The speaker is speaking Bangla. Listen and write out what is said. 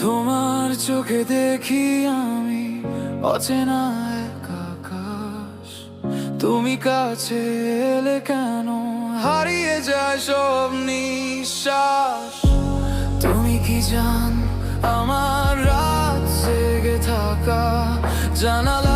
তোমার চোখে দেখি আমি অচেনা এক আকাশ। তুমি কাছে এলে কেন হারিয়ে যায় সব নিঃশ্বাস। তুমি কি জান আমার রাত জেগে থাকা জানালা